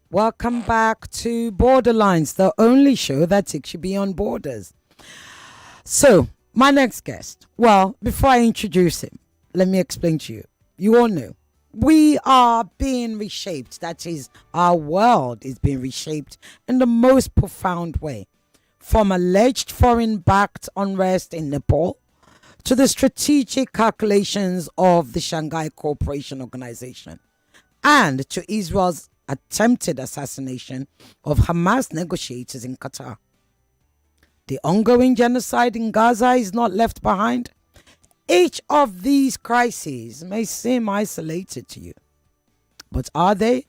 Welcome back to Borderlines, the only show that takes you beyond borders. So, my next guest, well, before I introduce him, let me explain to you. You all know we are being reshaped. That is, our world is being reshaped in the most profound way. From alleged foreign backed unrest in Nepal to the strategic calculations of the Shanghai Cooperation Organization and to Israel's attempted assassination of Hamas negotiators in Qatar. The ongoing genocide in Gaza is not left behind. Each of these crises may seem isolated to you, but are they?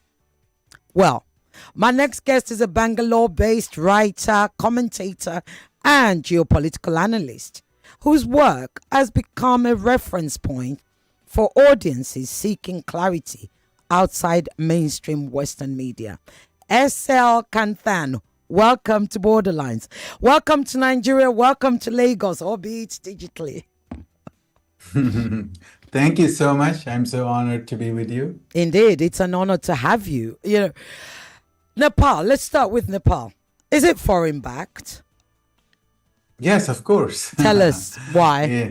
Well, my next guest is a Bangalore based writer, commentator, and geopolitical analyst whose work has become a reference point for audiences seeking clarity outside mainstream Western media. SL Kanthan, welcome to Borderlines. Welcome to Nigeria. Welcome to Lagos, albeit digitally. Thank you so much. I'm so honored to be with you. Indeed, it's an honor to have you. Nepal, let's start with Nepal. Is it foreign backed? Yes, of course. Tell us why. Yeah.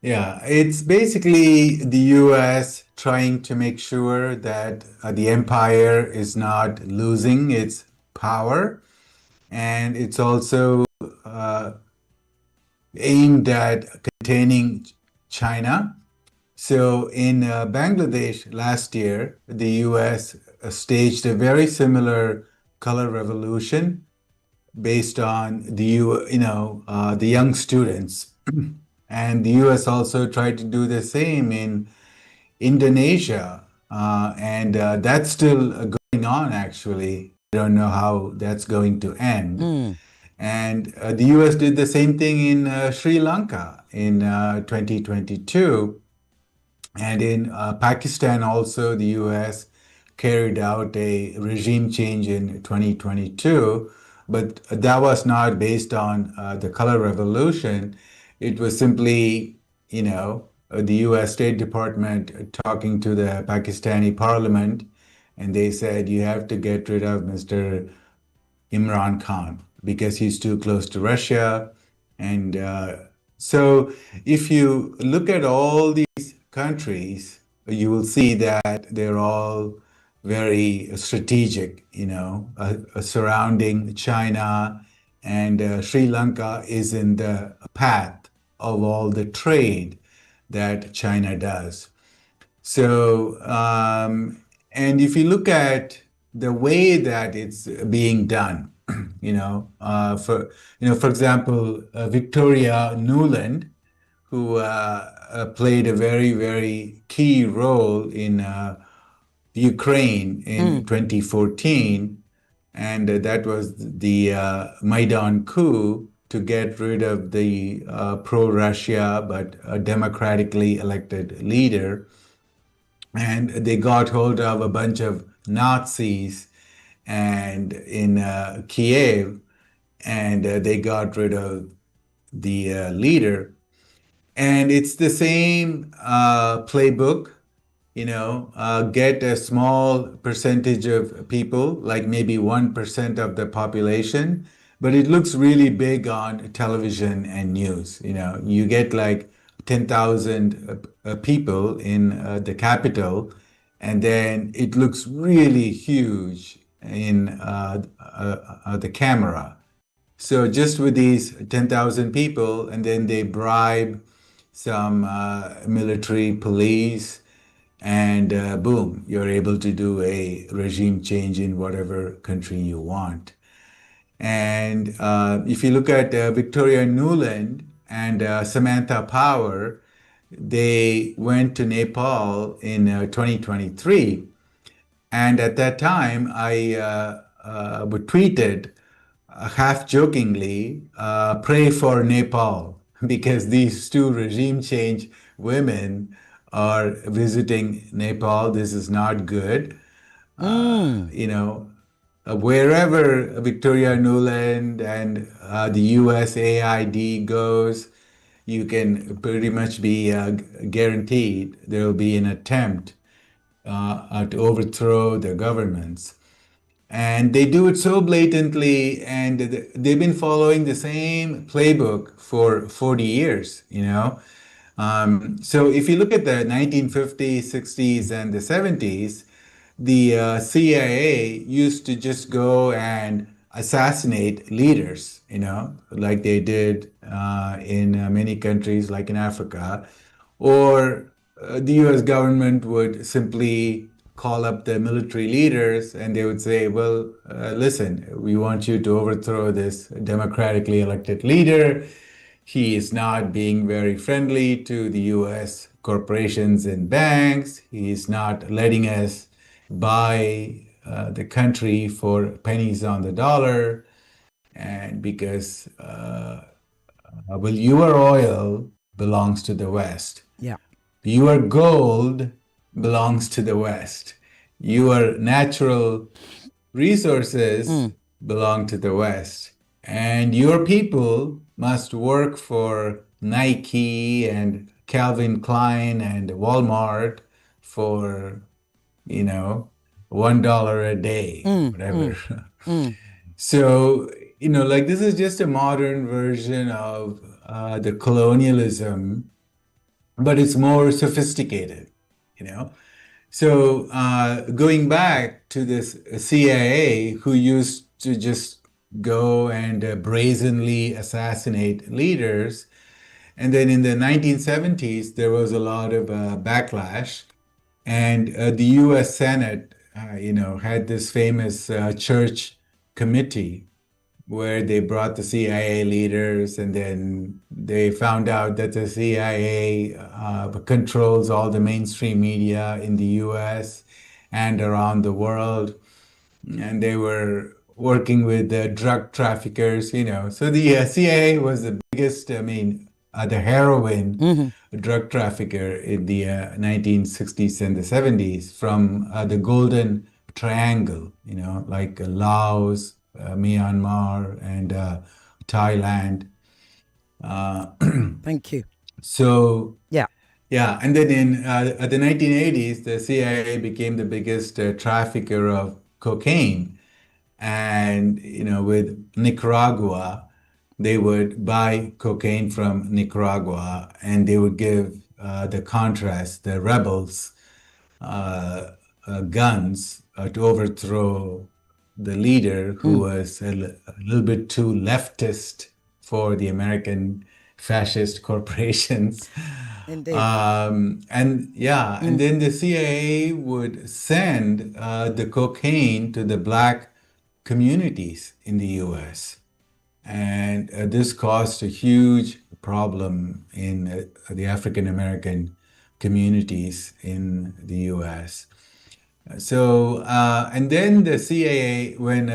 Yeah, it's basically the US trying to make sure that the empire is not losing its power. And it's also uh, aimed at containing China. So in Bangladesh last year, the US staged a very similar color revolution based on the young students. And the US also tried to do the same in Indonesia. And that's still going on, actually. I don't know how that's going to end. And the US did the same thing in Sri Lanka in 2022. And in Pakistan also, the US carried out a regime change in 2022. But that was not based on the color revolution. It was simply, the US State Department talking to the Pakistani parliament, and they said, you have to get rid of Mr. Imran Khan because he's too close to Russia. And so if you look at all these countries, you will see that they're all very strategic, surrounding China, and Sri Lanka is in the path of all the trade that China does. So, and if you look at the way that it's being done, for example, Victoria Nuland, who played a very, very key role in Ukraine in 2014, and that was the Maidan coup to get rid of the pro-Russia but a democratically elected leader. And they got hold of a bunch of Nazis and in Kiev, and they got rid of the leader. And it's the same playbook, get a small percentage of people, like maybe 1% of the population, but it looks really big on television and news. You get like 10,000 people in the capital, and then it looks really huge in the camera. So just with these 10,000 people, and then they bribe some military police, and boom, you're able to do a regime change in whatever country you want. And if you look at Victoria Nuland and Samantha Power, they went to Nepal in 2023. And at that time, I tweeted half jokingly, pray for Nepal, because these two regime change women are visiting Nepal. This is not good. Wherever Victoria Nuland and the USAID goes, you can pretty much be guaranteed there will be an attempt to overthrow the governments. And they do it so blatantly, and they've been following the same playbook for 40 years, you know. So if you look at the 1950s, 60s, and the 70s, the CIA used to just go and assassinate leaders, you know, like they did in many countries, like in Africa, or the US government would simply call up the military leaders and they would say, well, listen, we want you to overthrow this democratically elected leader. He is not being very friendly to the US corporations and banks. He is not letting us buy the country for pennies on the dollar. And because, well, your oil belongs to the West. Yeah. Your gold belongs to the West. Your natural resources belong to the West. And your people must work for Nike and Calvin Klein and Walmart for, you know, $1 a day, whatever. So, you know, like this is just a modern version of the colonialism, but it's more sophisticated, you know. So going back to this CIA, who used to just go and brazenly assassinate leaders, and then in the 1970s there was a lot of backlash, and the U.S. Senate, you know, had this famous church committee where they brought the CIA leaders, and then they found out that the CIA controls all the mainstream media in the US and around the world. And they were working with the drug traffickers, you know. So the CIA was the biggest, I mean, the heroin drug trafficker in the 1960s and the 70s from the Golden Triangle, you know, like Laos, Myanmar, and Thailand. Thank you. So, Yeah. yeah, and then in the 1980s, the CIA became the biggest trafficker of cocaine. And, you know, with Nicaragua, they would buy cocaine from Nicaragua and they would give the Contras, the rebels, guns to overthrow the leader who was a little bit too leftist for the American fascist corporations. Indeed. And yeah, and then the CIA would send the cocaine to the black communities in the US. And this caused a huge problem in the African American communities in the US. So, and then the CIA, when,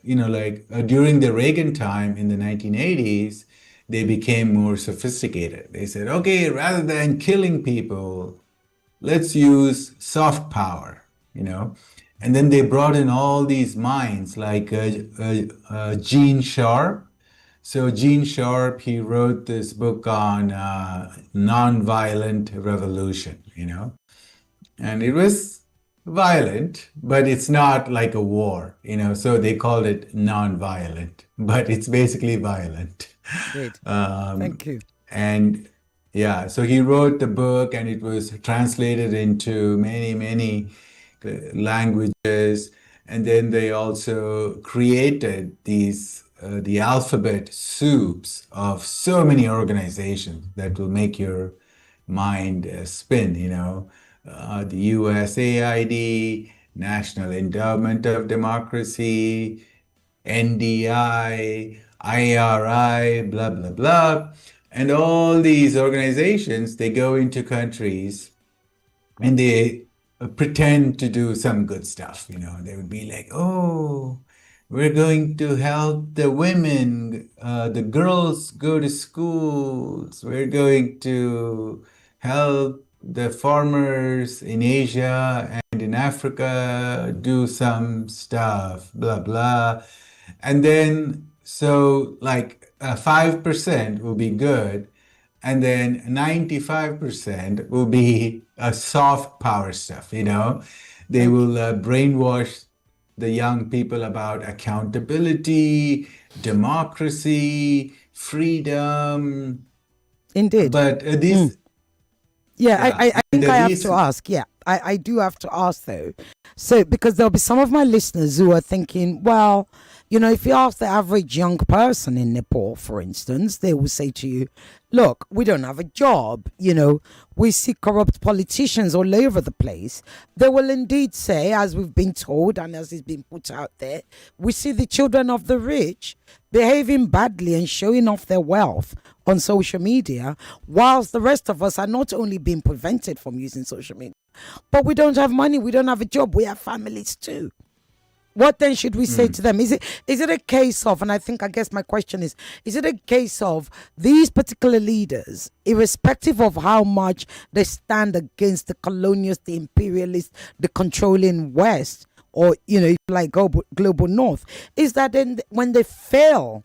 you know, like during the Reagan time in the 1980s, they became more sophisticated. They said, okay, rather than killing people, let's use soft power, you know. And then they brought in all these minds like Gene Sharp. So Gene Sharp, he wrote this book on nonviolent revolution, you know. And it was violent, but it's not like a war, you know. So they called it nonviolent, but it's basically violent. Great. Thank you. And yeah, so he wrote the book and it was translated into many, many languages. And then they also created these, the alphabet soups of so many organizations that will make your mind spin, you know. The USAID, National Endowment of Democracy, NDI, IRI, blah, blah, blah. And all these organizations, they go into countries and they pretend to do some good stuff. You know, they would be like, oh, we're going to help the women, the girls go to schools. We're going to help the farmers in Asia and in Africa do some stuff, blah, blah. And then, so like 5% will be good, and then 95% will be soft power stuff, you know. They will brainwash the young people about accountability, democracy, freedom. Indeed. But Mm. these, Yeah, yeah, I and think I have these, to ask. Yeah, I do have to ask though. So, because there'll be some of my listeners who are thinking, well, if you ask the average young person in Nepal, for instance, they will say to you, look, we don't have a job. We see corrupt politicians all over the place. They will indeed say, as we've been told and as it's been put out there, we see the children of the rich behaving badly and showing off their wealth on social media, whilst the rest of us are not only being prevented from using social media, but we don't have money, we don't have a job, we have families too. What then should we say to them? Is it a case of, and I guess my question is it a case of these particular leaders, irrespective of how much they stand against the colonials, the imperialists, the controlling West, or, like global North, is that then when they fail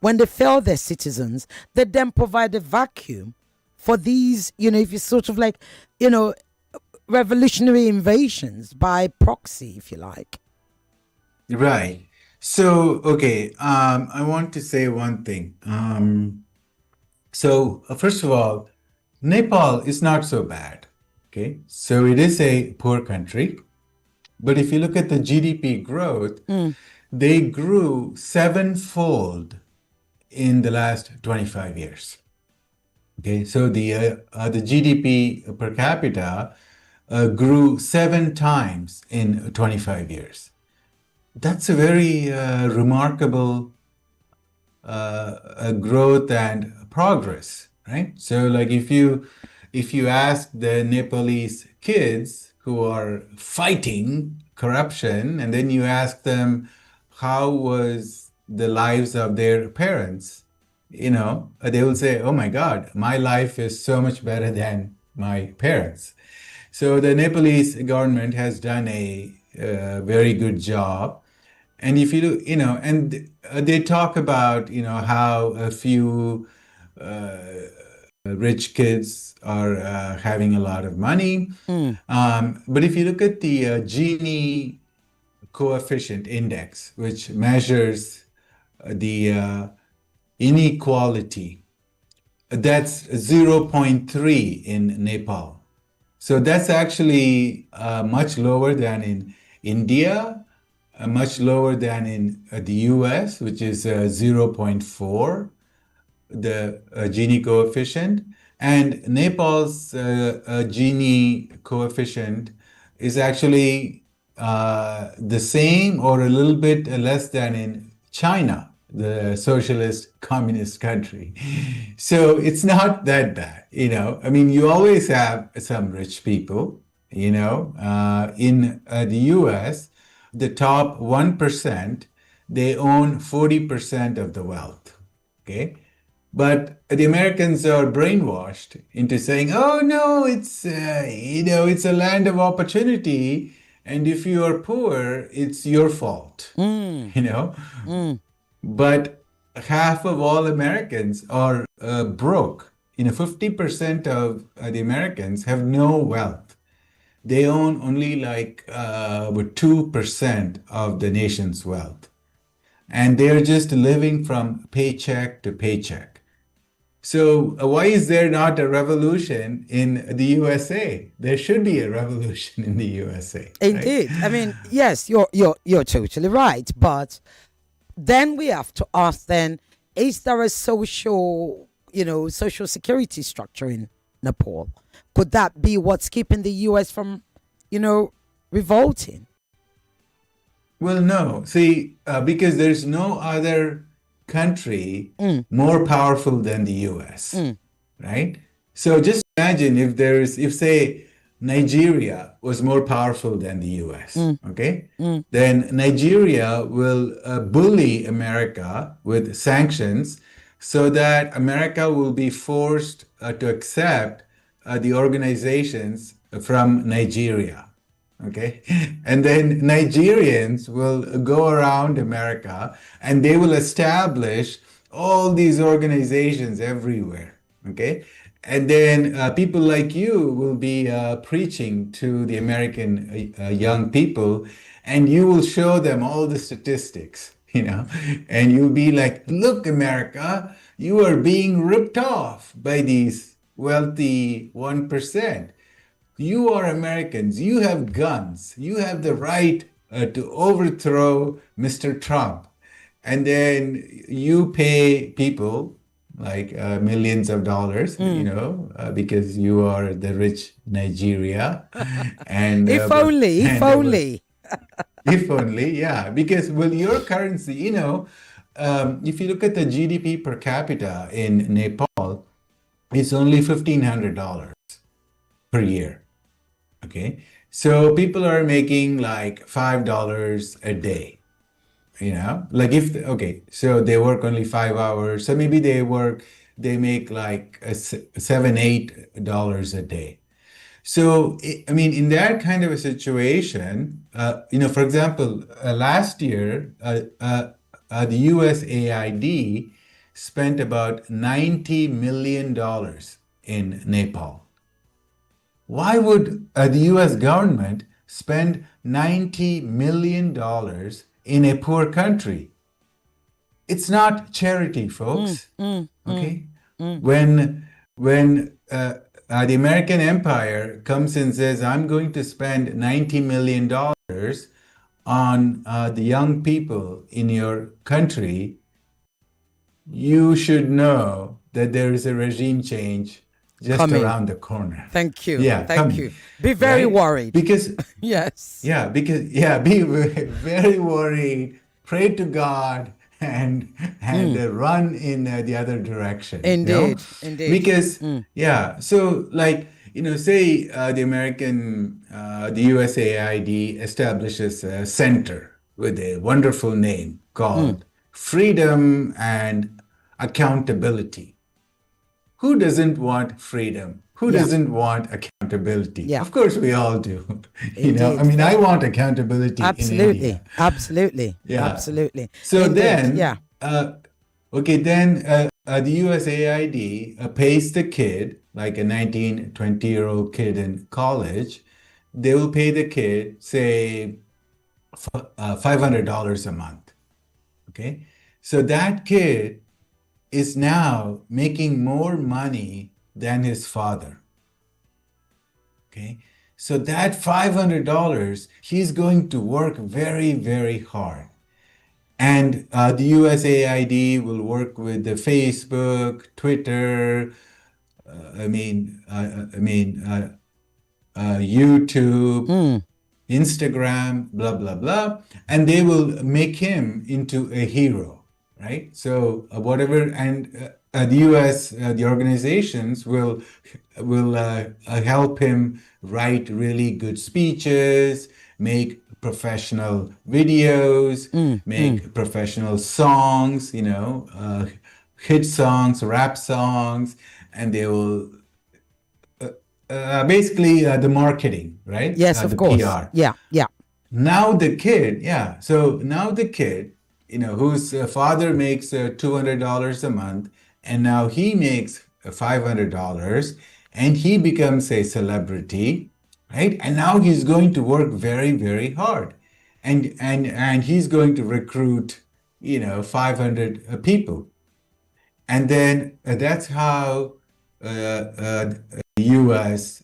their citizens, they then provide a vacuum for these, if you sort of like, revolutionary invasions by proxy, if you like. right. So, okay, I want to say one thing. So, first of all, Nepal is not so bad. Okay, so it is a poor country, but if you look at the GDP growth, they grew sevenfold in the last 25 years. Okay, so the GDP per capita grew 7 times in 25 years. That's a very remarkable growth and progress, right? So, like if you ask the Nepalese kids who are fighting corruption, and then you ask them how was the lives of their parents, they will say, "Oh my God, my life is so much better than my parents." So the Nepalese government has done a very good job. And if you do, and they talk about, how a few rich kids are having a lot of money. But if you look at the Gini coefficient index, which measures the inequality, that's zero point 0.3 in Nepal. So that's actually much lower than in India, much lower than in the US, which is 0.4, the Gini coefficient. And Nepal's Gini coefficient is actually the same or a little bit less than in China, the socialist communist country. So it's not that bad, I mean, you always have some rich people, in the US, the top 1%, they own 40% of the wealth. Okay. But the Americans are brainwashed into saying, "Oh no, it's a land of opportunity, and if you are poor, it's your fault." But half of all Americans are broke. 50% of the Americans have no wealth. They own only like 2% of the nation's wealth. And they're just living from paycheck to paycheck. So why is there not a revolution in the USA? There should be a revolution in the USA. Indeed. Right? I mean, yes, you're totally right. But then we have to ask then, is there a social security structure in Nepal? Could that be what's keeping the US from, revolting? Well, no. See, because there's no other country more powerful than the US, right? So just imagine if say Nigeria was more powerful than the US, okay? Then Nigeria will bully America with sanctions so that America will be forced to accept the organizations from Nigeria. Okay. And then Nigerians will go around America and they will establish all these organizations everywhere. Okay. And then people like you will be preaching to the American young people and you will show them all the statistics, and you'll be like, look, America, you are being ripped off by these wealthy 1%. You are Americans. You have guns. You have the right to overthrow Mr. Trump. And then you pay people like millions of dollars, because you are the rich Nigeria. And If only, if and only. if only, yeah, because well, your currency, if you look at the GDP per capita in Nepal, it's only $1,500 per year. Okay, so people are making like $5 a day. Like okay, so they work only 5 hours, so maybe they make like $7-8 a day. So, I mean, in that kind of a situation, for example, last year, the USAID spent about $90 million in Nepal. Why would the US government spend $90 million in a poor country? It's not charity, folks. Okay? When the American empire comes and says, I'm going to spend $90 million on the young people in your country, you should know that there is a regime change just Coming. around the corner. Thank you. Yeah, Thank coming, you. Be very right? worried. Because, Yes. be very worried, pray to God, and run in the other direction. Indeed. Indeed. Because so like say the USAID establishes a center with a wonderful name called Freedom and Accountability. Who doesn't want freedom? Who doesn't want accountability? Yeah. Of course, we all do. Indeed. I mean, I want accountability in Absolutely. India. Absolutely. Yeah. Absolutely. So Indeed. then, Yeah. The USAID pays the kid, like a 19, 20-year-old kid in college, they will pay the kid, say, $500 a month. Okay? So that kid is now making more money than his father. Okay? So that $500, he's going to work very, very hard. And the USAID will work with the Facebook, Twitter, YouTube, Instagram, blah, blah, blah. And they will make him into a hero, right? So whatever, and the US, the organizations will help him write really good speeches, make professional videos, make professional songs, hit songs, rap songs, and they will basically the marketing, right? Yes, of the course. PR. Yeah. Yeah. Now the kid, so now the kid, whose father makes $200 a month, and now he makes $500, and he becomes a celebrity, right? And now he's going to work very, very hard, and he's going to recruit, 500 people, and then that's how the U.S.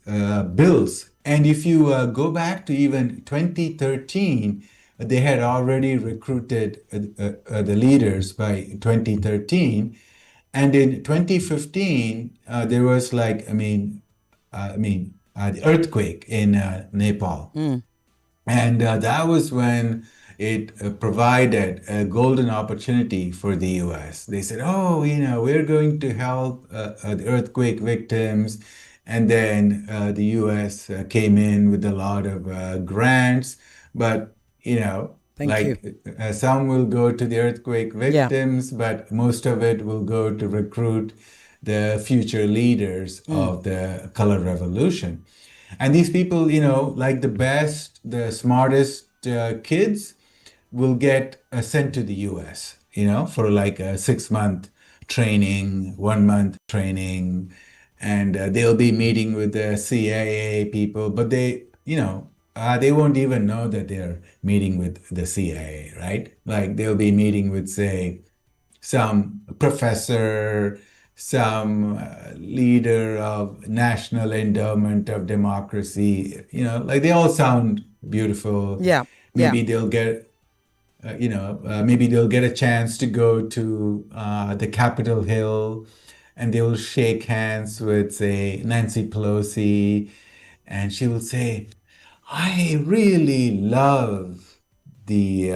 Bills. And if you go back to even 2013, they had already recruited the leaders by 2013. And in 2015, there was the earthquake in Nepal. And that was when it provided a golden opportunity for the US. They said, oh, we're going to help the earthquake victims. And then the US came in with a lot of grants. But, some will go to the earthquake victims, but most of it will go to recruit the future leaders of the color revolution. And these people, like the best, the smartest kids will get sent to the US, for like a 6-month training, 1-month training, and they'll be meeting with the CIA people. But they, they won't even know that they're meeting with the CIA, right? Like they'll be meeting with, say, some professor, some leader of National Endowment of Democracy. Like they all sound beautiful. Yeah, yeah. Maybe they'll get, maybe they'll get a chance to go to the Capitol Hill and they will shake hands with, say, Nancy Pelosi, and she will say, I really love the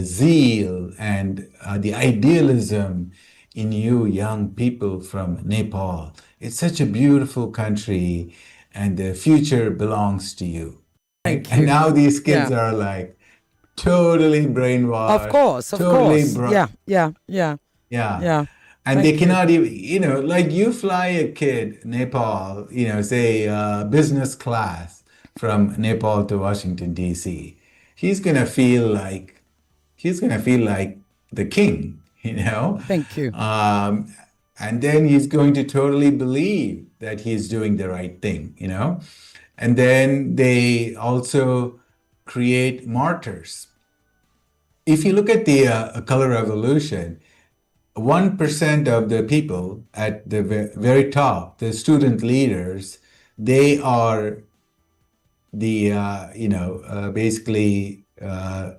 zeal and the idealism in you young people from Nepal. It's such a beautiful country and the future belongs to you. Right? Thank And you. now these kids Yeah. are like totally Of brainwashed, course, of totally course. Yeah, yeah, yeah, yeah. yeah. And they Thank you. cannot even, like you fly a kid, Nepal, say business class from Nepal to Washington, D.C. He's gonna feel like he's gonna feel like the king, Thank you. and then he's going to totally believe that he's doing the right thing. And then they also create martyrs. If you look at the color revolution, 1% of the people at the very top, the student leaders, they are the, basically the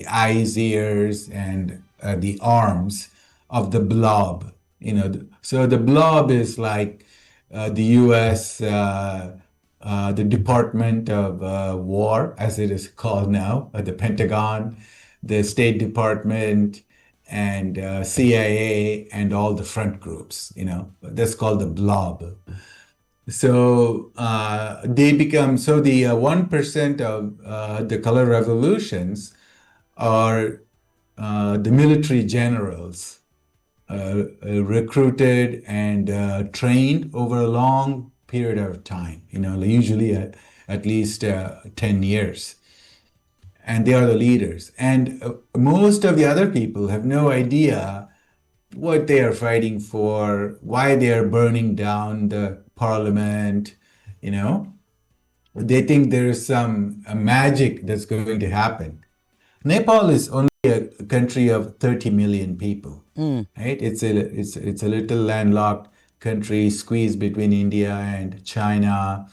eyes, ears, and the arms of the blob. So the blob is like the U.S., the Department of War, as it is called now, the Pentagon, the State Department, and CIA, and all the front groups. That's called the blob. So they become so the 1% of the color revolutions are the military generals recruited and trained over a long period of time, usually at least 10 years. And they are the leaders. And most of the other people have no idea what they are fighting for, why they are burning down the parliament, you know. They think there is some magic that's going to happen. Nepal is only a country of 30 million people, right? It's a little landlocked country squeezed between India and China.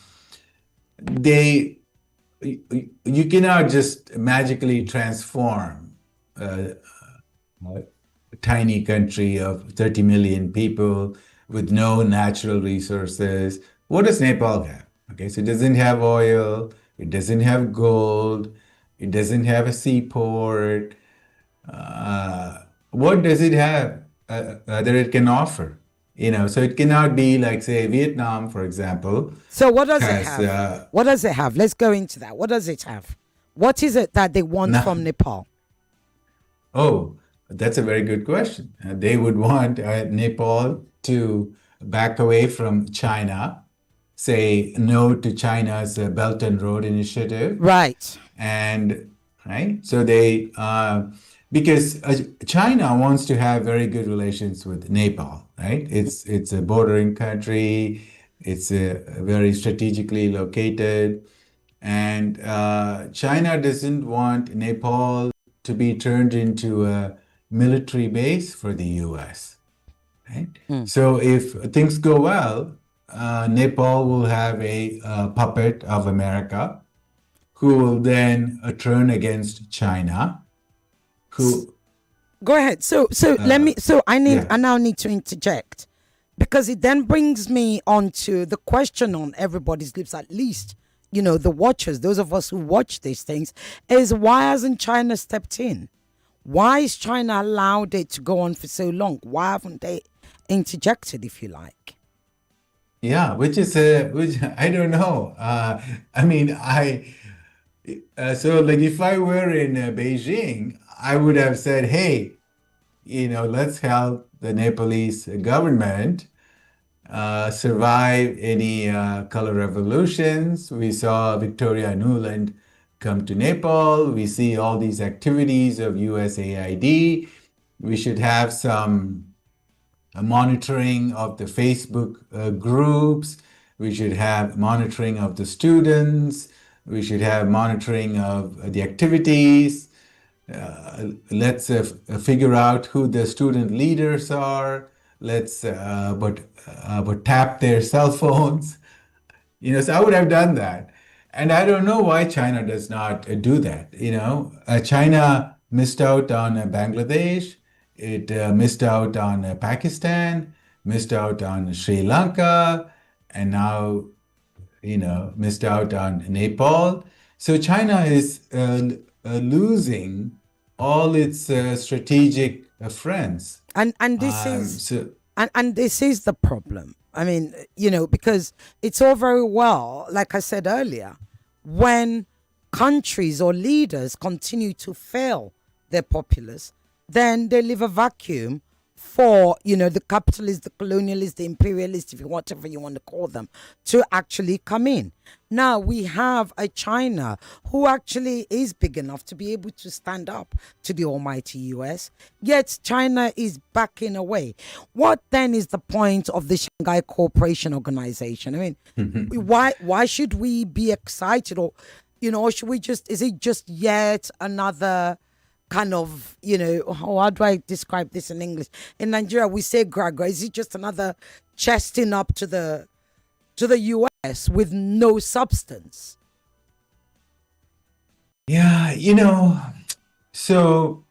They you cannot just magically transform a tiny country of 30 million people with no natural resources. What does Nepal have? Okay, so it doesn't have oil, it doesn't have gold, it doesn't have a seaport. What does it have that it can offer? So it cannot be like, say, Vietnam, for example, So what does it has have? What does it have? Let's go into that. What does it have? What is it that they want now. from Nepal? Oh, that's a very good question. They would want Nepal to back away from China, say no to China's Belt and Road Initiative, Right. and right. So because China wants to have very good relations with Nepal, right? It's a bordering country. It's very strategically located, and China doesn't want Nepal to be turned into a military base for the U.S. Right? So if things go well, Nepal will have a puppet of America who will then turn against China. Who? Go ahead. So let me. So Yeah. I now need to interject because it then brings me on to the question on everybody's lips, at least the watchers, those of us who watch these things, is why hasn't China stepped in? Why is China allowed it to go on for so long? Why haven't they interjected, if you like? Yeah, which I don't know. I mean, so like if I were in Beijing, I would have said, hey, let's help the Nepalese government survive any color revolutions. We saw Victoria Nuland come to Nepal. We see all these activities of USAID. We should have some monitoring of the Facebook groups. We should have monitoring of the students. We should have monitoring of the activities. Let's figure out who the student leaders are. Let's but tap their cell phones. So I would have done that. And I don't know why China does not do that. China missed out on Bangladesh. It missed out on Pakistan, missed out on Sri Lanka, and now, missed out on Nepal. So China is losing all its strategic friends. And this is So and this is the problem. I mean, because it's all very well, like I said earlier, when countries or leaders continue to fail their populace, then they leave a vacuum for, the capitalists, the colonialists, the imperialists, if you whatever you want to call them, to actually come in. Now we have a China who actually is big enough to be able to stand up to the almighty US, yet China is backing away. What then is the point of the Shanghai Cooperation Organization? I mean, why should we be excited, or or should we is it just yet another kind of, how do I describe this in English? In Nigeria, we say gragra. Is it just another chesting up to the US with no substance? yeah, so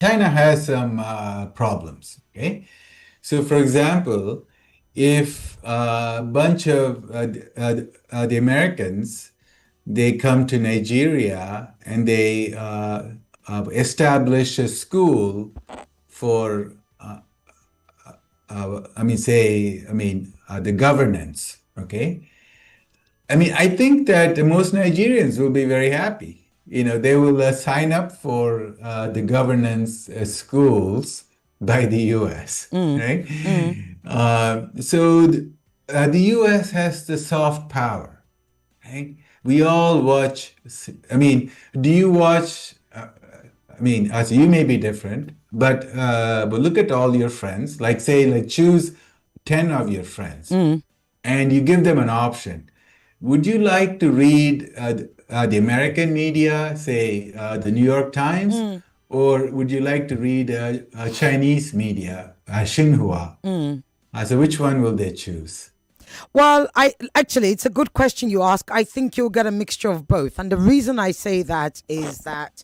China has some problems. Okay, so for example, if a bunch of the Americans, they come to Nigeria and they establish a school for, the governance. Okay, I think that most Nigerians will be very happy. They will sign up for the governance schools by the U.S. Right? So the U.S. has the soft power. Right? We all watch. Do you watch? As you may be different, but look at all your friends. Like choose 10 of your friends, and you give them an option. Would you like to read the American media, say the New York Times, or would you like to read Chinese media, Xinhua? So which one will they choose? Well, it's a good question you ask. I think you'll get a mixture of both. And the reason I say that is that,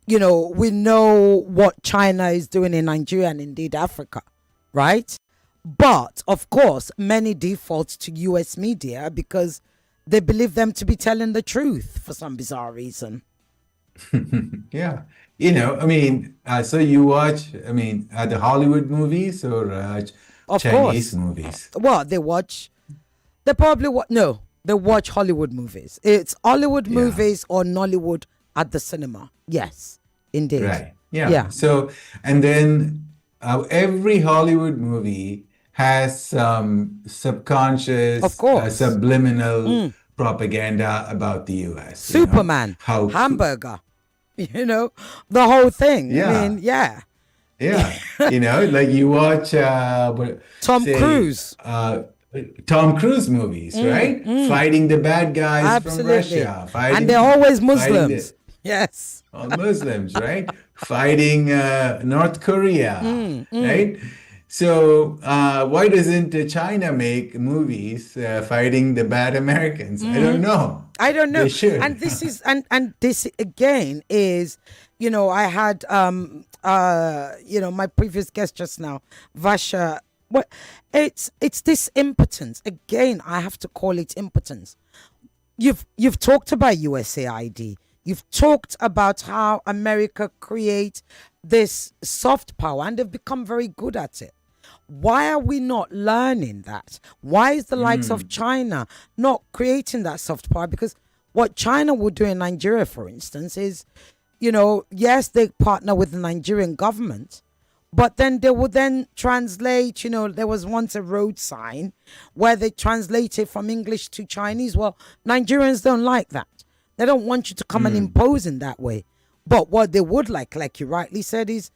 we know what China is doing in Nigeria and indeed Africa, right? But of course, many default to US media because they believe them to be telling the truth for some bizarre reason. Yeah. So you watch, the Hollywood movies or Of Chinese course. movies? Well, they probably no, they watch Hollywood movies. It's Hollywood Yeah. movies or Nollywood at the cinema. Yes, indeed. Right. Yeah. Yeah. So, and then every Hollywood movie has some subconscious, Of course. subliminal propaganda about the US. Superman, How hamburger, the whole thing. Yeah. I mean, yeah. Yeah. Like you watch Tom say, Cruise. Tom Cruise movies, right? Fighting the bad guys from Absolutely. Russia. And they're always fighting Muslims. Yes. all Muslims, right? Fighting North Korea, right? So why doesn't China make movies fighting the bad Americans? I don't know. I don't know. They should. And this is and this again is, I had my previous guest just now, Vasha. What it's this impotence. Again, I have to call it impotence. You've talked about USAID. You've talked about how America creates this soft power and they've become very good at it. Why are we not learning that? Why is the likes of China not creating that soft power? Because what China would do in Nigeria, for instance, is, yes, they partner with the Nigerian government, but then they would then translate, there was once a road sign where they translated from English to Chinese. Well, Nigerians don't like that. They don't want you to come and impose in that way. But what they would like you rightly said, is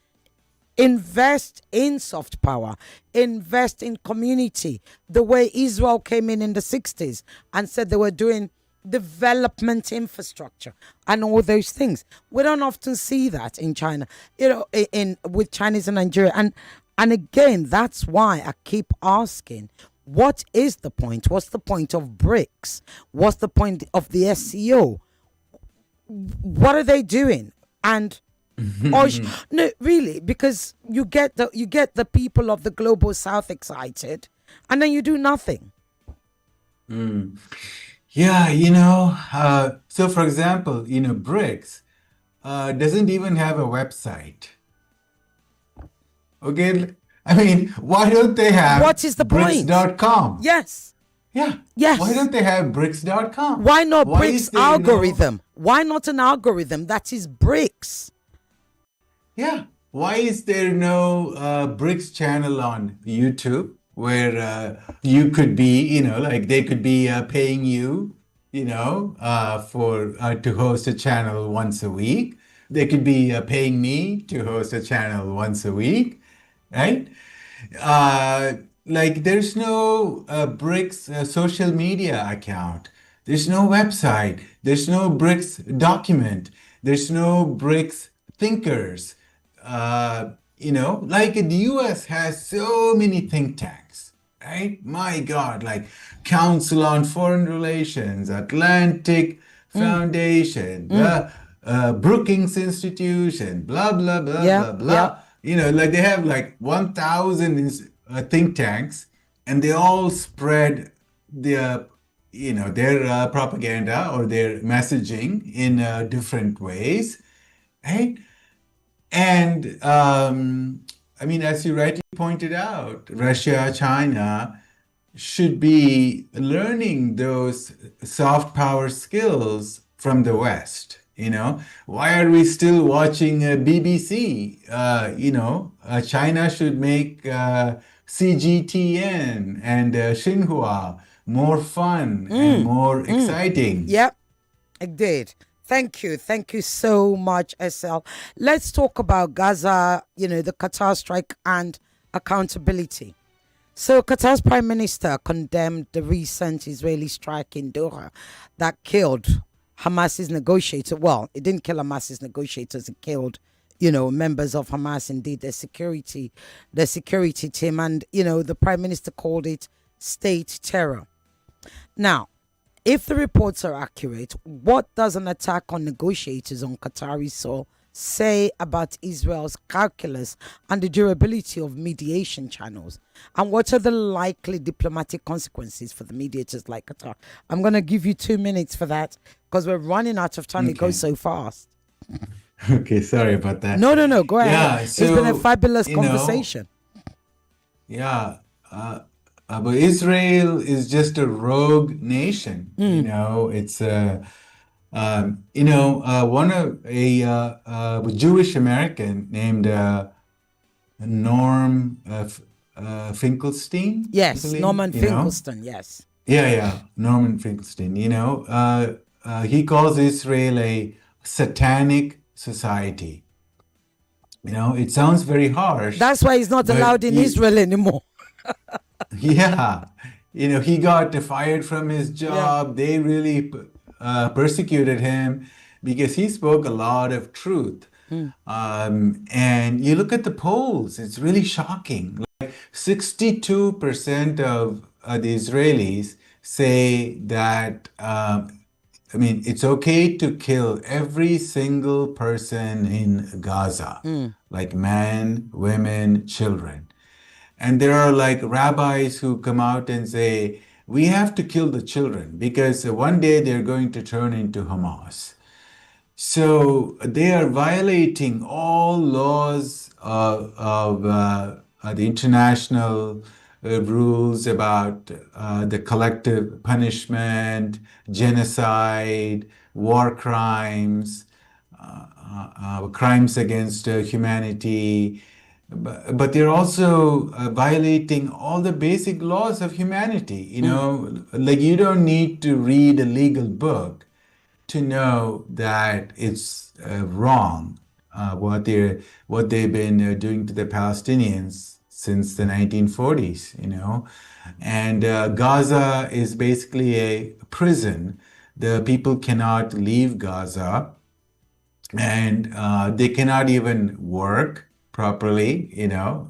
Invest in soft power, invest in community. The way Israel came in the 60s and said they were doing development infrastructure and all those things. We don't often see that in China, in with Chinese and Nigeria. And again, that's why I keep asking, what is the point? What's the point of BRICS? What's the point of the SCO? What are they doing? And no, really, because you get the people of the global south excited, and then you do nothing. Yeah, so for example, BRICS doesn't even have a website. Okay, I mean, why don't they have What is the point? BRICS.com? Yes. Yeah. Yes. Why don't they have BRICS.com? Why not Why BRICS is there algorithm? Why not an algorithm that is BRICS? Yeah. Why is there no BRICS channel on YouTube where you could be, like they could be paying you, for to host a channel once a week. They could be paying me to host a channel once a week, right? Like there's no BRICS social media account. There's no website. There's no BRICS document. There's no BRICS thinkers. Like the US has so many think tanks, right? My God, like Council on Foreign Relations, Atlantic Foundation, the Brookings Institution, blah, blah, blah, Yeah, blah, blah. yeah. Like they have like 1,000 think tanks, and they all spread their, their propaganda or their messaging in different ways, right? And I mean, as you rightly pointed out, Russia, China should be learning those soft power skills from the West. Why are we still watching BBC? China should make CGTN and Xinhua more fun and more exciting. Yep, it did. Thank you. Thank you so much, SL. Let's talk about Gaza, the Qatar strike and accountability. So, Qatar's prime minister condemned the recent Israeli strike in Doha that killed Hamas's negotiator. Well, it didn't kill Hamas's negotiators, it killed, members of Hamas, indeed, their security team. And, the prime minister called it state terror. Now, if the reports are accurate, what does an attack on negotiators on Qatari soil say about Israel's calculus and the durability of mediation channels? And what are the likely diplomatic consequences for the mediators like Qatar? I'm going to give you 2 minutes for that because we're running out of time. Okay. It goes so fast. Okay, sorry about that. No, go ahead. Yeah, It's been a fabulous you know, conversation. Yeah, but Israel is just a rogue nation. It's one of a Jewish American named Norm Finkelstein. I Yes, believe, Norman Finkelstein, yes. Yeah, Norman Finkelstein. He calls Israel a satanic society. It sounds very harsh. That's why he's not but allowed in Israel anymore. Yeah, he got fired from his job. They really persecuted him because he spoke a lot of truth. And you look at the polls, it's really shocking. Like 62% of the Israelis say that, it's okay to kill every single person in Gaza, like men, women, children. And there are like rabbis who come out and say, we have to kill the children because one day they're going to turn into Hamas. So they are violating all laws of the international rules about the collective punishment, genocide, war crimes, crimes against humanity. But they're also violating all the basic laws of humanity. Like you don't need to read a legal book to know that it's wrong. what they've been doing to the Palestinians since the 1940s, and Gaza is basically a prison. The people cannot leave Gaza, and they cannot even work properly,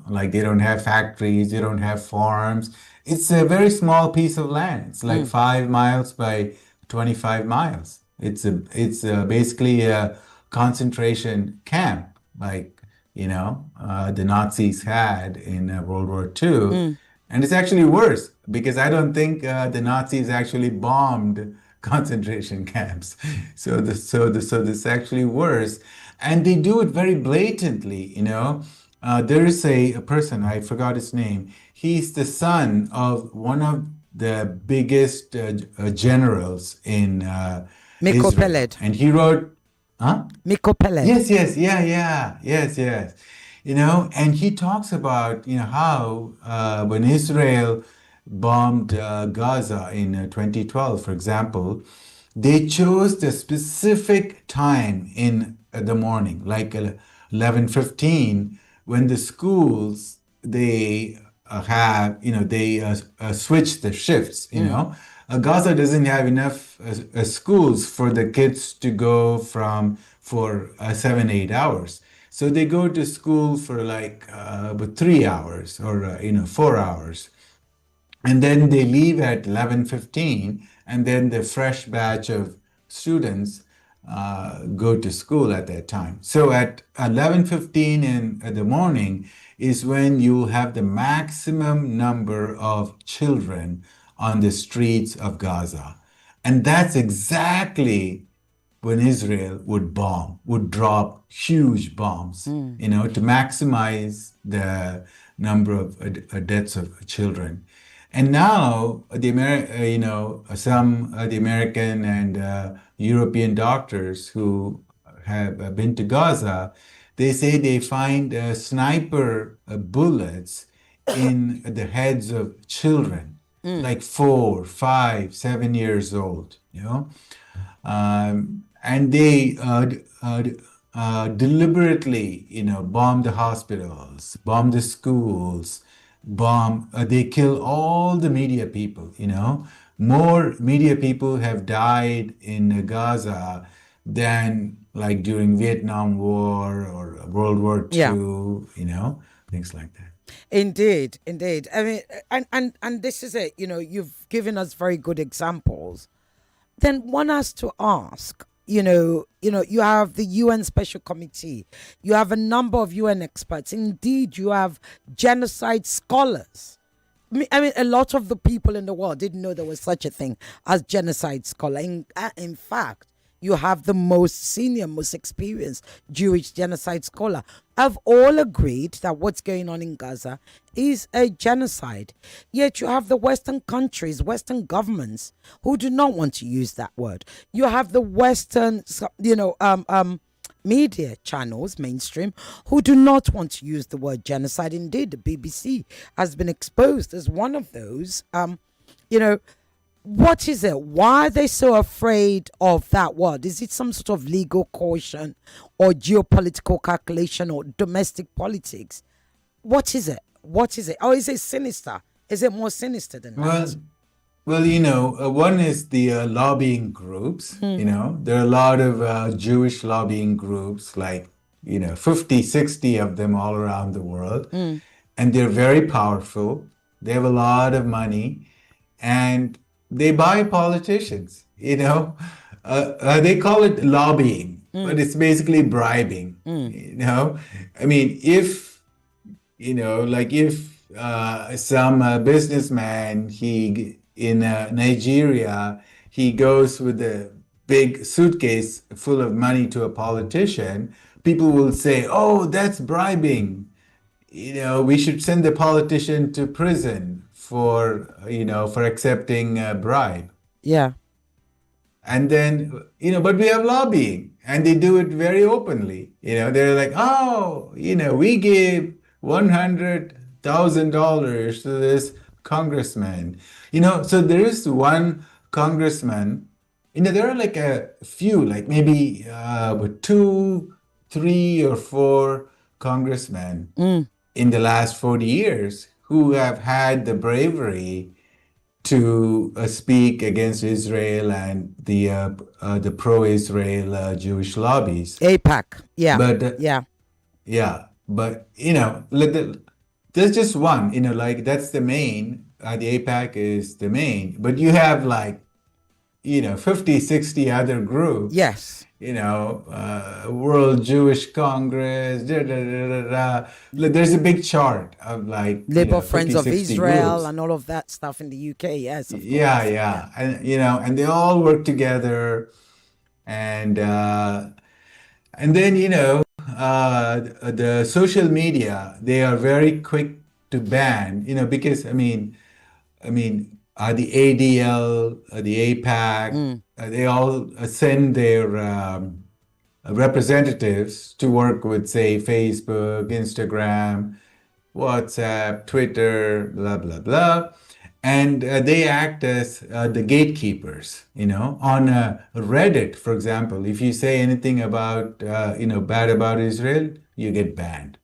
like they don't have factories, they don't have farms. It's a very small piece of land. It's like 5 miles by 25 miles. It's basically a concentration camp, like the Nazis had in World War II. And it's actually worse because I don't think the Nazis actually bombed concentration camps. So this is actually worse, and they do it very blatantly. There is a person, I forgot his name. He's the son of one of the biggest generals in Miko Israel, Peled. and he wrote, huh? Miko Peled. Yes, yeah, yes. And he talks about, how when Israel bombed Gaza in 2012, for example, they chose the specific time in the morning, like 11:15, when the schools, they switch the shifts, Gaza doesn't have enough schools for the kids to go for 7-8 hours. So they go to school for like 3 hours or 4 hours, and then they leave at 11:15, and then the fresh batch of students go to school at that time. So at 11:15 in the morning is when you'll have the maximum number of children on the streets of Gaza. And that's exactly when Israel would drop huge bombs, to maximize the number of deaths of children. And now some the American and European doctors who have been to Gaza, they say they find sniper bullets in the heads of children, like 4, 5, 7 years old. And they deliberately, bomb the hospitals, bomb the schools, they kill all the media people. More media people have died in Gaza than like during Vietnam War or World War II, things like that. Indeed. I mean, and this is it. You've given us very good examples. Then one has to ask. You have the UN Special Committee. You have a number of UN experts. Indeed, you have genocide scholars. I mean, a lot of the people in the world didn't know there was such a thing as genocide scholar. In fact, you have the most senior, most experienced Jewish genocide scholar. Have all agreed that what's going on in Gaza is a genocide. Yet you have the Western countries, Western governments who do not want to use that word. You have the Western, media channels, mainstream, who do not want to use the word genocide. Indeed, the BBC has been exposed as one of those. What is it? Why are they so afraid of that word? Is it some sort of legal caution or geopolitical calculation or domestic politics? What is it? Or is it sinister? Is it more sinister than that? Well, one is the lobbying groups. There are a lot of Jewish lobbying groups, like, 50, 60 of them all around the world. And they're very powerful. They have a lot of money. And they buy politicians, they call it lobbying, but it's basically bribing, I mean, if some businessman, in Nigeria, he goes with a big suitcase full of money to a politician, people will say, oh, that's bribing. We should send the politician to prison for accepting a bribe. Yeah. And then, but we have lobbying, and they do it very openly. They're like, oh, we gave $100,000 to this congressman. So there is one congressman, there are like a few, like maybe two 3 or 4 congressmen in the last 40 years who have had the bravery to speak against Israel and the pro-Israel Jewish lobbies. APAC. Yeah. But Yeah. yeah, but there's just one. Like that's the main. The APAC is the main, but you have like 50, 60 other groups. Yes. World Jewish Congress, da, da, da, da, da. There's a big chart of like, Labour Friends 50, of 60 Israel groups. and all of that stuff in the UK. Yes, of Yeah, course. yeah. And they all work together. And then, the social media, they are very quick to ban, because the ADL, the APAC, they all send their representatives to work with, say, Facebook, Instagram, WhatsApp, Twitter, blah, blah, blah. And they act as the gatekeepers, On Reddit, for example, if you say anything about, bad about Israel, you get banned.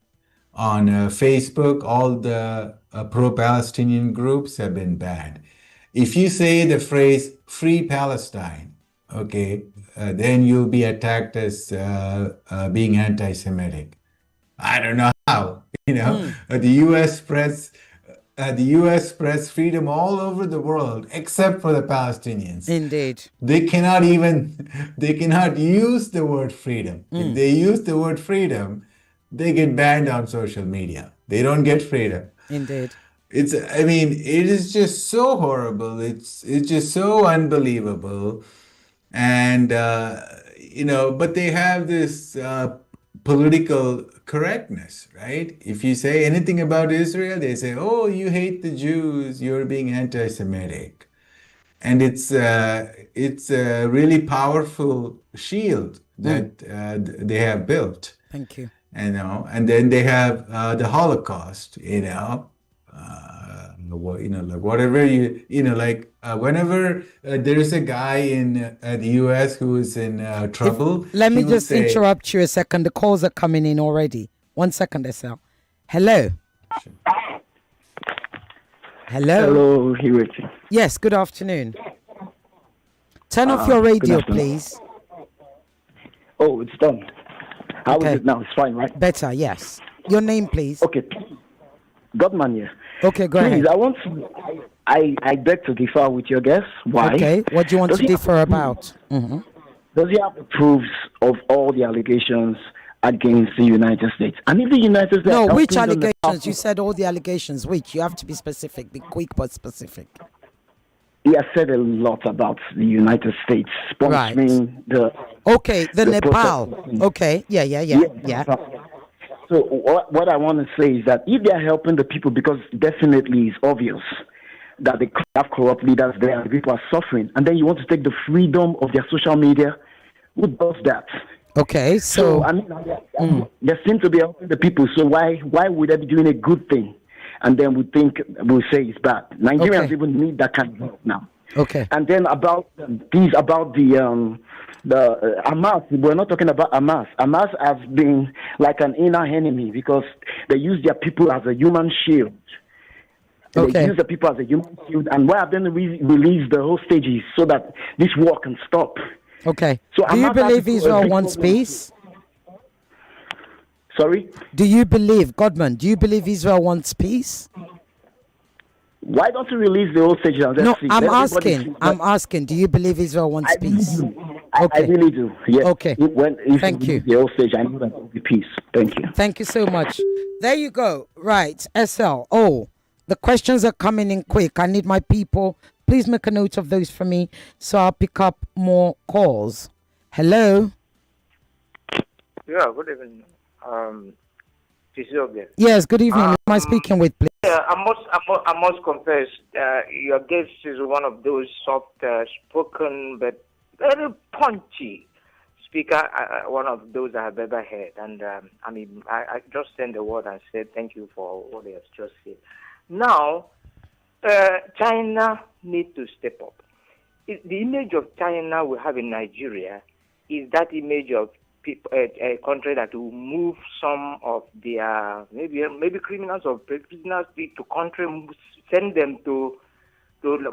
On Facebook, all the pro-Palestinian groups have been banned. If you say the phrase "Free Palestine," okay, then you'll be attacked as being anti-Semitic. I don't know how. The U.S. spreads freedom all over the world, except for the Palestinians. Indeed. They cannot use the word freedom. If they use the word freedom, they get banned on social media. They don't get freedom. Indeed. It is just so horrible. It's just so unbelievable. And, but they have this political correctness, right? If you say anything about Israel, they say, oh, you hate the Jews, you're being anti-Semitic. And it's a really powerful shield that they have built. Thank you. And then they have the Holocaust, like whatever whenever there is a guy in the U.S. who is in trouble. Let me just interrupt you a second. The calls are coming in already. 1 second, Estelle. Hello. Sure. Hello. Hello, Ireti. Yes, good afternoon. Turn off your radio, please. Oh, it's done. How Okay. is it now? It's fine, right? Better, yes. Your name, please. Okay. Godman here. Okay, go Please, ahead. I beg to differ with your guess. Why? Okay, what do you want Does to he have differ the about? Does he have the proofs of all the allegations against the United States? And if the United States... No, are which helping them, allegations? You said all the allegations. Which? You have to be specific. Be quick but specific. He has said a lot about the United States sponsoring the... Okay, the Nepal. protest. Okay, yeah. So what I want to say is that if they are helping the people, because definitely it's obvious that they have corrupt leaders there and people are suffering, and then you want to take the freedom of their social media, who does that? Okay, so They seem to be helping the people, so why would they be doing a good thing? And then we'll say it's bad. Nigerians even need that kind of help now. Okay. And then about the Hamas, we're not talking about Hamas. Hamas has been like an inner enemy because they use their people as a human shield. Okay. They use the people as a human shield. And why have they released the hostages so that this war can stop? Okay. So do you Hamas believe has Israel wants peace? Sorry? Do you believe, Godman, do you believe Israel wants peace? Why don't you release the hostages and let's No, see? I'm asking, do you believe Israel wants I really peace? do. I really do. Yes. Okay. Thank you. The hostage, I know that will be peace. Thank you. Thank you so much. There you go. Right, SL. Oh, the questions are coming in quick. I need my people. Please make a note of those for me so I'll pick up more calls. Hello? Yeah, good evening. Yes, good evening. Who am I speaking with, please? Yeah, I must confess, your guest is one of those soft-spoken but very punchy speaker, one of those I have ever heard. And I just sent a word and said thank you for what he has just said. Now, China needs to step up. The image of China we have in Nigeria is that image of a country that will move some of their maybe criminals or prisoners to country, send them to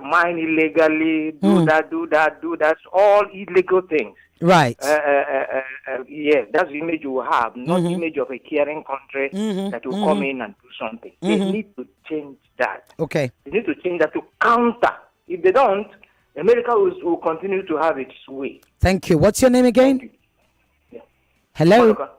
mine illegally, do that, all illegal things. Right. Yes, that's the image you will have, not the image of a caring country that will come in and do something. They need to change that. Okay. They need to change that to counter. If they don't, America will continue to have its way. Thank you. What's your name again? Yeah. Hello? Maduka.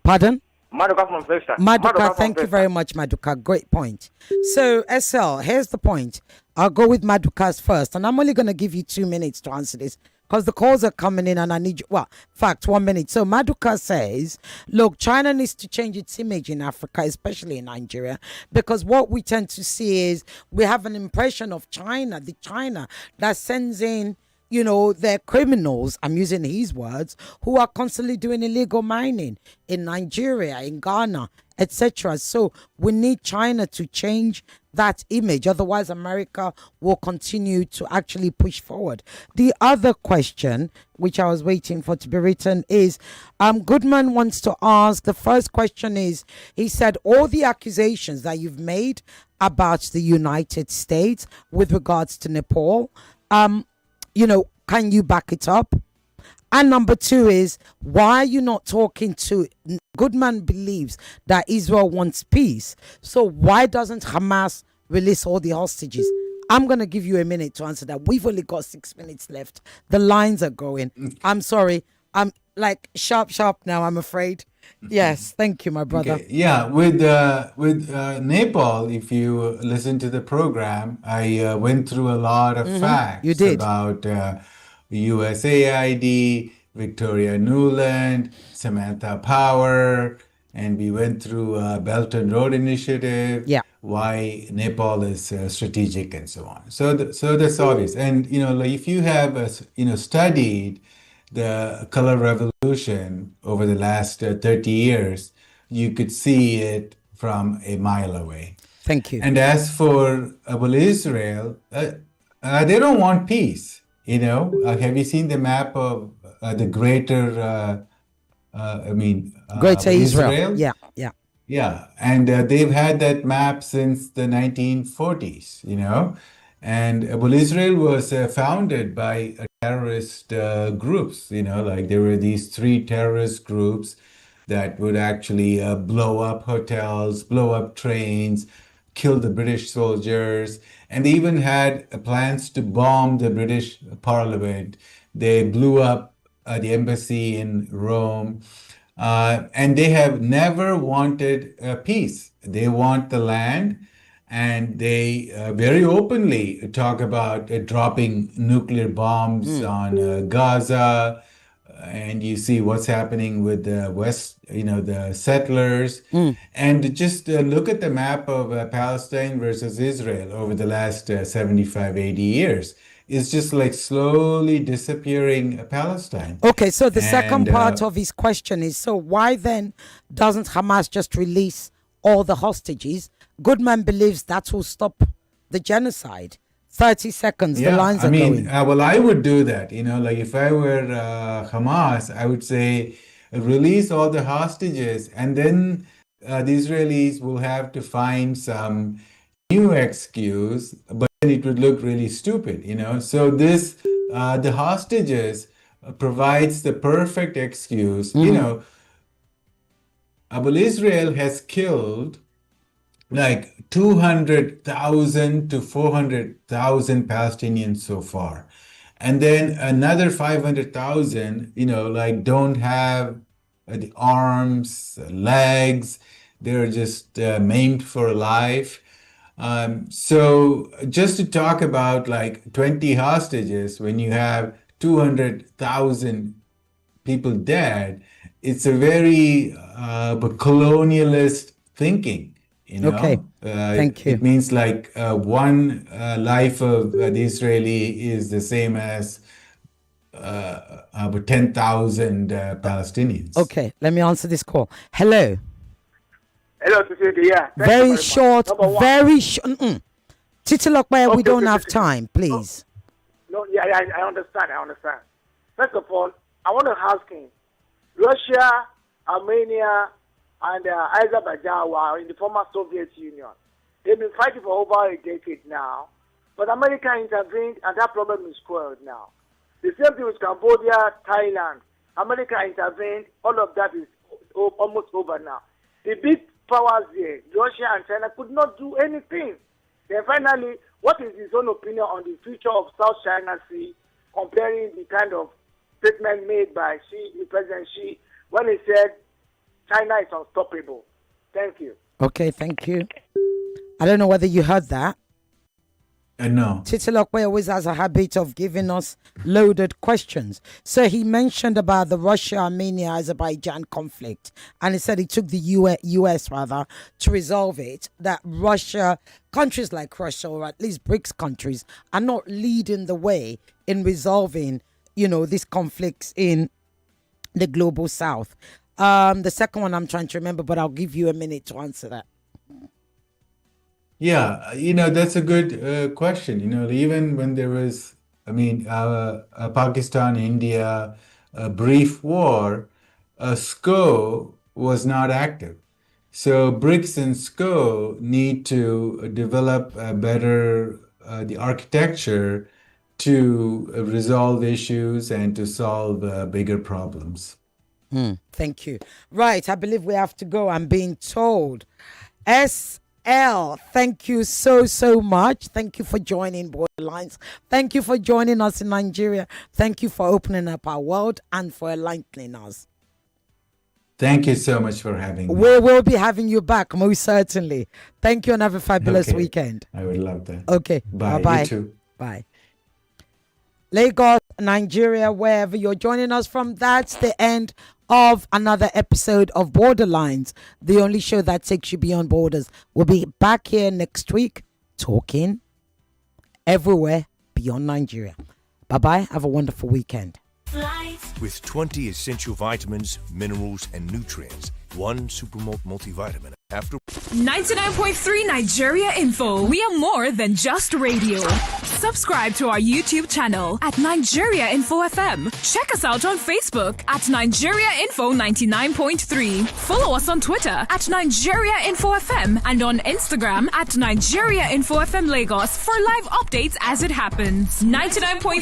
Pardon? Maduka from Vesta. Maduka, thank you very much, Maduka. Great point. So, SL, here's the point. I'll go with Maduka's first, and I'm only going to give you 2 minutes to answer this because the calls are coming in and I need you. Well, in fact, 1 minute. So, Maduka says, look, China needs to change its image in Africa, especially in Nigeria, because what we tend to see is we have an impression of China, the China that sends in, you know, they're criminals, I'm using his words, who are constantly doing illegal mining in Nigeria, in Ghana, etc. So we need China to change that image. Otherwise, America will continue to actually push forward. The other question, which I was waiting for to be written, is Goodman wants to ask, the first question is, he said, all the accusations that you've made about the United States with regards to Nepal, you know, can you back it up? And number two is, why are you not talking to... Goodman believes that Israel wants peace. So why doesn't Hamas release all the hostages? I'm going to give you a minute to answer that. We've only got 6 minutes left. The lines are going. I'm sorry. I'm like sharp now, I'm afraid. Yes, thank you, my brother. Okay. Yeah, with Nepal, if you listen to the program, I went through a lot of facts You did. about USAID, Victoria Nuland, Samantha Power, and we went through Belt and Road Initiative, Yeah. why Nepal is strategic and so on. So that's obvious. And, you know, like if you have, studied the color revolution over the last 30 years, you could see it from a mile away. Thank you. And as for Israel, they don't want peace. You know, have you seen the map of the greater, Greater Israel? Yeah. Yeah, and they've had that map since the 1940s, you know. And Israel was founded by terrorist groups, you know, like there were these 3 terrorist groups that would actually blow up hotels, blow up trains, kill the British soldiers, and they even had plans to bomb the British Parliament. They blew up the embassy in Rome. And they have never wanted peace. They want the land, and they very openly talk about dropping nuclear bombs on Gaza. And you see what's happening with the West, you know, the settlers. And just look at the map of Palestine versus Israel over the last 75, 80 years. It's just like slowly disappearing Palestine. Okay, so the second part of his question is, so why then doesn't Hamas just release all the hostages? Goodman believes that will stop the genocide. 30 seconds, the lines are going. Well, I would do that. You know, like if I were Hamas, I would say release all the hostages, and then the Israelis will have to find some new excuse, but then it would look really stupid, you know. So this, the hostages provides the perfect excuse. You know, Israel has killed like 200,000 to 400,000 Palestinians so far. And then another 500,000, you know, like don't have the arms, legs, they're just maimed for life. So just to talk about like 20 hostages when you have 200,000 people dead, it's a very colonialist thinking. You know? Okay, thank you. It means like one life of the Israeli is the same as 10,000 Palestinians. Okay, let me answer this call. Hello. Hello, Titi. Yeah. Very short, very short. Titilokwe, we don't have time, please. No, yeah, I understand. First of all, I want to ask him, Russia, Armenia, and Azerbaijan were in the former Soviet Union. They've been fighting for over a decade now, but America intervened, and that problem is quelled now. The same thing with Cambodia, Thailand. America intervened. All of that is almost over now. The big powers there, Russia and China, could not do anything. Then finally, what is his own opinion on the future of South China Sea, comparing the kind of statement made by President Xi, when he said China is unstoppable? Thank you. Okay, thank you. I don't know whether you heard that. No. Titilokwe always has a habit of giving us loaded questions. So he mentioned about the Russia-Armenia-Azerbaijan conflict, and he said it took the US to resolve it, that Russia, countries like Russia, or at least BRICS countries, are not leading the way in resolving, these conflicts in the global south. The second one I'm trying to remember, but I'll give you a minute to answer that. Yeah, that's a good question. Even when there was, Pakistan, India, a brief war, SCO was not active. So BRICS and SCO need to develop better the architecture to resolve issues and to solve bigger problems. Thank you. Right, I believe we have to go. I'm being told. Thank you so much. Thank you for joining Borderlines. Thank you for joining us in Nigeria. Thank you for opening up our world and for enlightening us. Thank you so much for having me. We will be having you back, most certainly. Thank you and have a fabulous weekend. I would love that. Okay. Bye. Bye-bye. You too. Bye. Lagos, Nigeria, wherever you're joining us from, that's the end of another episode of Borderlines, the only show that takes you beyond borders. We'll be back here next week talking everywhere beyond Nigeria. Bye-bye. Have a wonderful weekend. With 20 essential vitamins, minerals, and nutrients, one Supermalt multivitamin after 99.3 Nigeria Info. We are more than just radio. Subscribe to our YouTube channel at Nigeria Info FM. Check us out on Facebook at Nigeria Info 99.3. Follow us on Twitter at Nigeria Info FM and on Instagram at Nigeria Info FM Lagos for live updates as it happens. 99.3